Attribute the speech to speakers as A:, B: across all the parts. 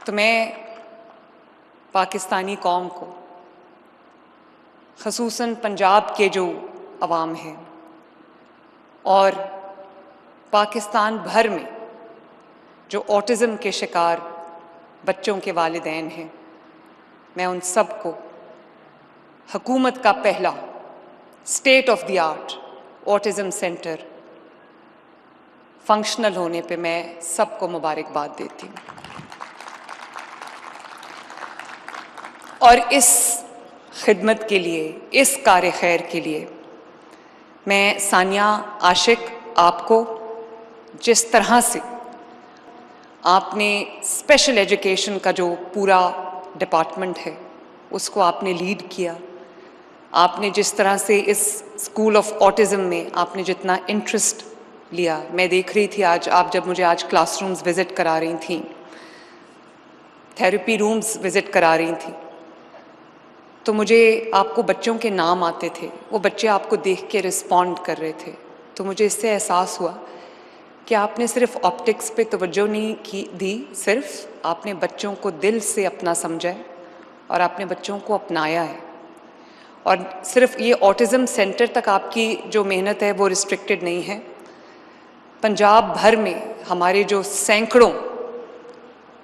A: تو میں پاکستانی قوم کو، خصوصاً پنجاب کے جو عوام ہیں اور پاکستان بھر میں جو آٹزم کے شکار بچوں کے والدین ہیں، میں ان سب کو حکومت کا پہلا state of the art autism centre functional ہونے پہ میں سب کو مبارکباد دیتی ہوں۔ اور اس خدمت کے لیے، اس کار خیر کے لیے میں ثانیہ عاشق آپ کو، جس طرح سے آپ نے اسپیشل ایجوکیشن کا جو پورا ڈپارٹمنٹ ہے اس کو آپ نے لیڈ کیا، آپ نے جس طرح سے اس اسکول آف آٹزم میں آپ نے جتنا انٹرسٹ لیا، میں دیکھ رہی تھی آج آپ جب مجھے آج کلاس رومز وزٹ کرا رہی تھیں، تھیراپی رومز وزٹ کرا رہی تھیں، تو مجھے آپ کو بچوں کے نام آتے تھے، وہ بچے آپ کو دیکھ کے رسپونڈ کر رہے تھے، تو مجھے اس سے احساس ہوا کہ آپ نے صرف آپٹکس پہ توجہ نہیں دی، صرف آپ نے بچوں کو دل سے اپنا سمجھا ہے اور آپ نے بچوں کو اپنایا ہے۔ اور صرف یہ آٹزم سینٹر تک آپ کی جو محنت ہے وہ ریسٹرکٹڈ نہیں ہے، پنجاب بھر میں ہمارے جو سینکڑوں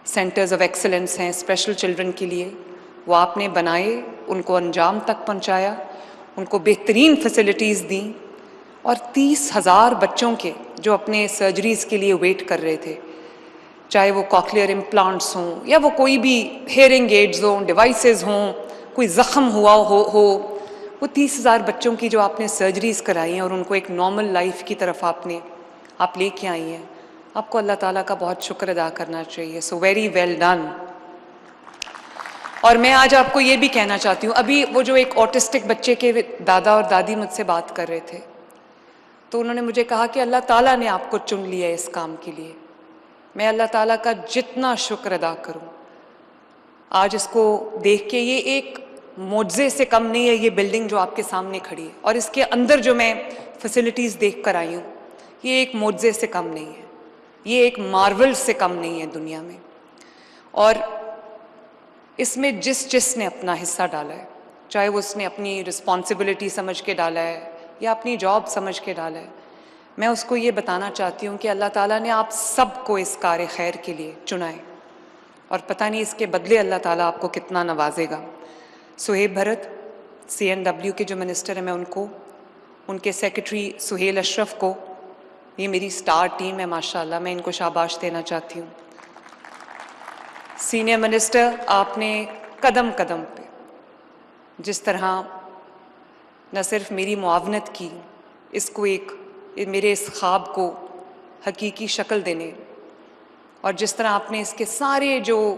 A: سینٹرز آف ایکسلنس ہیں اسپیشل چلڈرن کے لیے، وہ آپ نے بنائے، ان کو انجام تک پہنچایا، ان کو بہترین فیسلٹیز دیں، اور 30,000 بچوں کے جو اپنے سرجریز کے لیے ویٹ کر رہے تھے، چاہے وہ کاکلیئر امپلانٹس ہوں یا وہ کوئی بھی ہیئرنگ ایڈز ہوں، ڈیوائسز ہوں، کوئی زخم ہوا ہو وہ 30,000 بچوں کی جو آپ نے سرجریز کرائی ہیں اور ان کو ایک نارمل لائف کی طرف آپ لے کے آئی ہیں، آپ کو اللہ تعالیٰ کا بہت شکر ادا کرنا چاہیے۔ So very well done. اور میں آج آپ کو یہ بھی کہنا چاہتی ہوں، ابھی وہ جو ایک آٹسٹک بچے کے دادا اور دادی مجھ سے بات کر رہے تھے، تو انہوں نے مجھے کہا کہ اللہ تعالیٰ نے آپ کو چن لیا ہے اس کام کے لیے۔ میں اللہ تعالیٰ کا جتنا شکر ادا کروں، آج اس کو دیکھ کے یہ ایک معجزے سے کم نہیں ہے، یہ بلڈنگ جو آپ کے سامنے کھڑی ہے اور اس کے اندر جو میں فیسلٹیز دیکھ کر آئی ہوں، یہ ایک معجزے سے کم نہیں ہے، یہ ایک مارول سے کم نہیں ہے دنیا میں۔ اور اس میں جس نے اپنا حصہ ڈالا ہے، چاہے وہ اس نے اپنی رسپانسبلٹی سمجھ کے ڈالا ہے یا اپنی جاب سمجھ کے ڈالا ہے، میں اس کو یہ بتانا چاہتی ہوں کہ اللہ تعالیٰ نے آپ سب کو اس کار خیر کے لیے چنا ہے، اور پتہ نہیں اس کے بدلے اللہ تعالیٰ آپ کو کتنا نوازے گا۔ سہیب بھرت CNW کے جو منسٹر ہیں، میں ان کو، ان کے سیکرٹری سہیل اشرف کو، یہ میری سٹار ٹیم ہے ماشاءاللہ، میں ان کو شاباش دینا چاہتی ہوں۔ سینئر منسٹر، آپ نے قدم قدم پہ جس طرح نہ صرف میری معاونت کی، اس کو میرے اس خواب کو حقیقی شکل دینے، اور جس طرح آپ نے اس کے سارے جو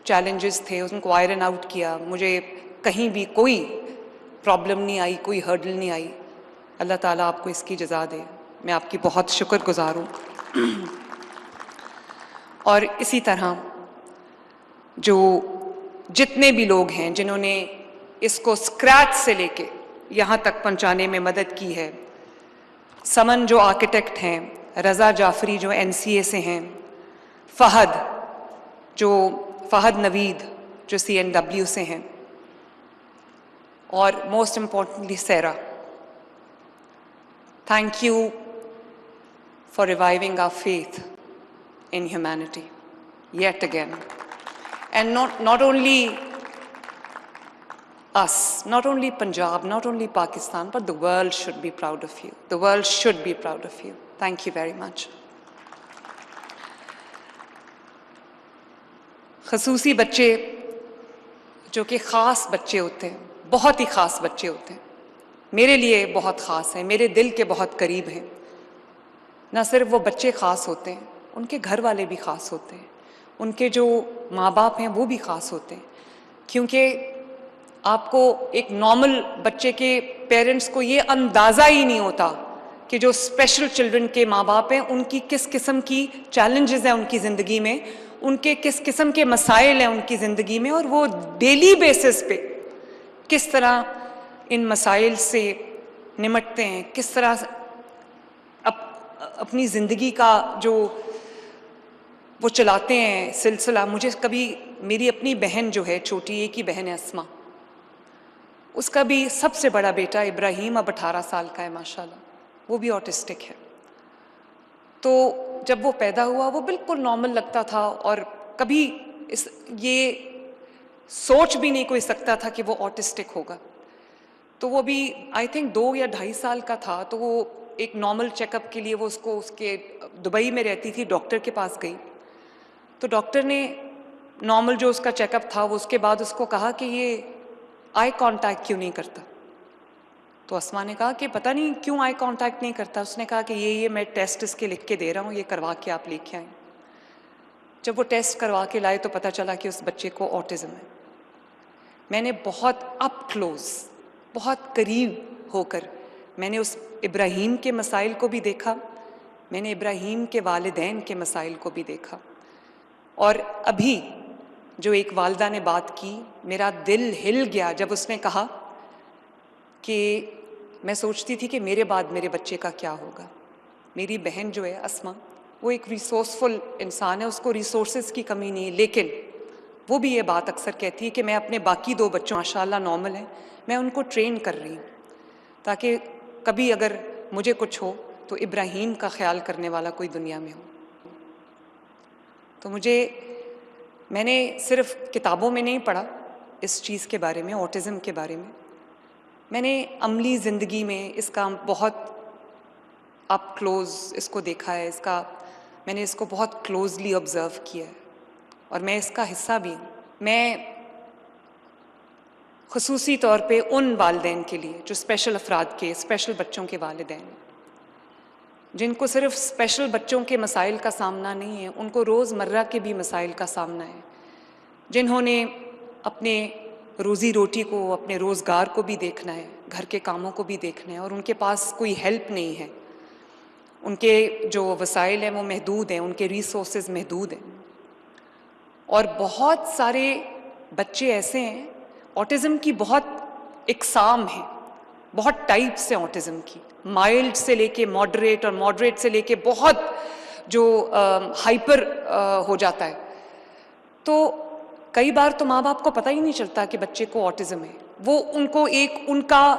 A: چیلنجز تھے ان کو آئرن آؤٹ کیا، مجھے کہیں بھی کوئی پرابلم نہیں آئی، کوئی ہرڈل نہیں آئی، اللہ تعالیٰ آپ کو اس کی جزا دے، میں آپ کی بہت شکر گزار ہوں۔ اور اسی طرح جو جتنے بھی لوگ ہیں جنہوں نے اس کو اسکریچ سے لے کے یہاں تک پہنچانے میں مدد کی ہے، سمن جو آرکیٹیکٹ ہیں، رضا جعفری جو NCA سے ہیں، فہد نوید جو CNW سے ہیں، اور most importantly Sierra, thank you for reviving our faith in humanity yet again. And not only us, not only Punjab, not only Pakistan, but the world should be proud of you. The world should be proud of you. Thank you very much. خصوصی بچے جو کہ خاص بچے ہوتے ہیں، بہت ہی خاص بچے ہوتے ہیں، میرے لیے بہت خاص ہیں، میرے دل کے بہت قریب ہیں۔ نہ صرف وہ بچے خاص ہوتے ہیں، ان کے گھر والے بھی خاص ہوتے ہیں، ان کے جو ماں باپ ہیں وہ بھی خاص ہوتے ہیں، کیونکہ آپ کو ایک نارمل بچے کے پیرنٹس کو یہ اندازہ ہی نہیں ہوتا کہ جو اسپیشل چلڈرن کے ماں باپ ہیں ان کی کس قسم کی چیلنجز ہیں ان کی زندگی میں، ان کے کس قسم کے مسائل ہیں ان کی زندگی میں، اور وہ ڈیلی بیسس پہ کس طرح ان مسائل سے نمٹتے ہیں، کس طرح اپنی زندگی کا جو وہ چلاتے ہیں سلسلہ. مجھے کبھی میری اپنی بہن جو ہے چھوٹی، ایک ہی بہن ہے اسما، اس کا بھی سب سے بڑا بیٹا ابراہیم اب 18 سال کا ہے ماشاءاللہ، وہ بھی آٹسٹک ہے. تو جب وہ پیدا ہوا وہ بالکل نارمل لگتا تھا، اور کبھی یہ سوچ بھی نہیں کوئی سکتا تھا کہ وہ آٹسٹک ہوگا. تو وہ بھی آئی تھنک 2 یا 2.5 سال کا تھا، تو وہ ایک نارمل چیک اپ کے لیے وہ اس کے دبئی میں رہتی تھی، ڈاکٹر کے پاس گئی. تو ڈاکٹر نے نارمل جو اس کا چیک اپ تھا وہ اس کے بعد اس کو کہا کہ یہ آئی کانٹیکٹ کیوں نہیں کرتا. تو اسما نے کہا کہ پتہ نہیں کیوں آئی کانٹیکٹ نہیں کرتا. اس نے کہا کہ یہ میں ٹیسٹ اس کے لکھ کے دے رہا ہوں، یہ کروا کے آپ لے کے آئیں. جب وہ ٹیسٹ کروا کے لائے تو پتہ چلا کہ اس بچے کو آٹزم ہے. میں نے بہت اپ کلوز، بہت قریب ہو کر میں نے اس ابراہیم کے مسائل کو بھی دیکھا، میں نے ابراہیم کے والدین کے مسائل کو بھی دیکھا. اور ابھی جو ایک والدہ نے بات کی، میرا دل ہل گیا جب اس نے کہا کہ میں سوچتی تھی کہ میرے بعد میرے بچے کا کیا ہوگا. میری بہن جو ہے اسما، وہ ایک ریسورسفل انسان ہے، اس کو ریسورسز کی کمی نہیں ہے، لیکن وہ بھی یہ بات اکثر کہتی ہے کہ میں اپنے باقی 2 بچوں ماشاءاللہ نارمل ہیں، میں ان کو ٹرین کر رہی ہوں تاکہ کبھی اگر مجھے کچھ ہو تو ابراہیم کا خیال کرنے والا کوئی دنیا میں ہو. تو میں نے صرف کتابوں میں نہیں پڑھا اس چیز کے بارے میں، آٹزم کے بارے میں نے عملی زندگی میں اس کا بہت اپ کلوز اس کو دیکھا ہے. میں نے اس کو بہت کلوزلی آبزرو کیا ہے، اور میں اس کا حصہ بھی ہوں. میں خصوصی طور پہ ان والدین کے لیے جو اسپیشل افراد کے، اسپیشل بچوں کے والدین، جن کو صرف اسپیشل بچوں کے مسائل کا سامنا نہیں ہے، ان کو روز مرہ کے بھی مسائل کا سامنا ہے، جنہوں نے اپنے روزی روٹی کو، اپنے روزگار کو بھی دیکھنا ہے، گھر کے کاموں کو بھی دیکھنا ہے، اور ان کے پاس کوئی ہیلپ نہیں ہے. ان کے جو وسائل ہیں وہ محدود ہیں، ان کے ریسورسز محدود ہیں. اور بہت سارے بچے ایسے ہیں، آٹزم کی بہت اقسام ہیں، بہت ٹائپس ہیں آٹزم کی، مائلڈ سے لے کے ماڈریٹ، اور ماڈریٹ سے لے کے بہت جو ہائپر ہو جاتا ہے. تو کئی بار تو ماں باپ کو پتہ ہی نہیں چلتا کہ بچے کو آٹزم ہے. وہ ان کو ان کا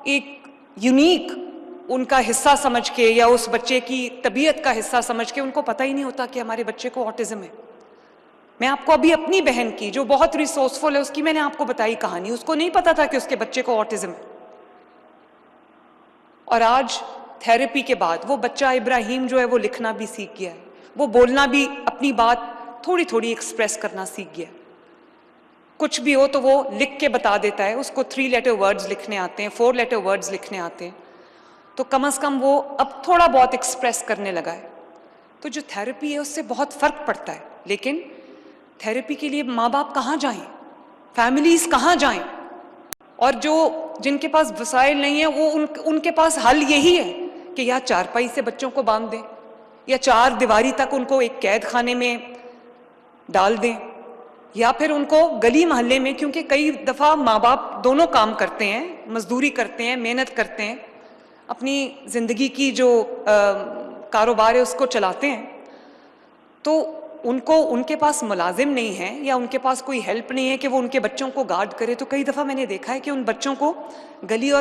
A: ایک یونیک ان کا حصہ سمجھ کے، یا اس بچے کی طبیعت کا حصہ سمجھ کے، ان کو پتہ ہی نہیں ہوتا کہ ہمارے بچے کو آٹزم ہے. میں آپ کو ابھی اپنی بہن کی جو بہت ریسورسفل ہے اس کی میں نے آپ کو بتائی کہانی. اس کو نہیں پتا تھا کہ اس کے بچے کو آٹزم ہے. اور آج تھیراپی کے بعد وہ بچہ ابراہیم جو ہے وہ لکھنا بھی سیکھ گیا ہے، وہ بولنا بھی، اپنی بات تھوڑی تھوڑی ایکسپریس کرنا سیکھ گیا ہے. کچھ بھی ہو تو وہ لکھ کے بتا دیتا ہے. اس کو 3 لیٹر ورڈز لکھنے آتے ہیں، 4 لیٹر ورڈز لکھنے آتے ہیں. تو کم از کم وہ اب تھوڑا بہت ایکسپریس کرنے لگا ہے. تو جو تھیراپی ہے اس سے بہت فرق پڑتا ہے. لیکن تھیراپی کے لیے ماں باپ کہاں جائیں، فیملیز کہاں جائیں؟ اور جن کے پاس وسائل نہیں ہیں وہ ان کے پاس حل یہی ہے کہ یا چارپائی سے بچوں کو باندھ دیں، یا 4 دیواری تک ان کو ایک قید خانے میں ڈال دیں، یا پھر ان کو گلی محلے میں، کیونکہ کئی دفعہ ماں باپ دونوں کام کرتے ہیں، مزدوری کرتے ہیں، محنت کرتے ہیں، اپنی زندگی کی جو کاروبار ہے اس کو چلاتے ہیں. تو ان کے پاس ملازم نہیں ہے، یا ان کے پاس کوئی ہیلپ نہیں ہے کہ وہ ان کے بچوں کو گارڈ کرے. تو کئی دفعہ میں نے دیکھا ہے کہ ان بچوں کو گلی اور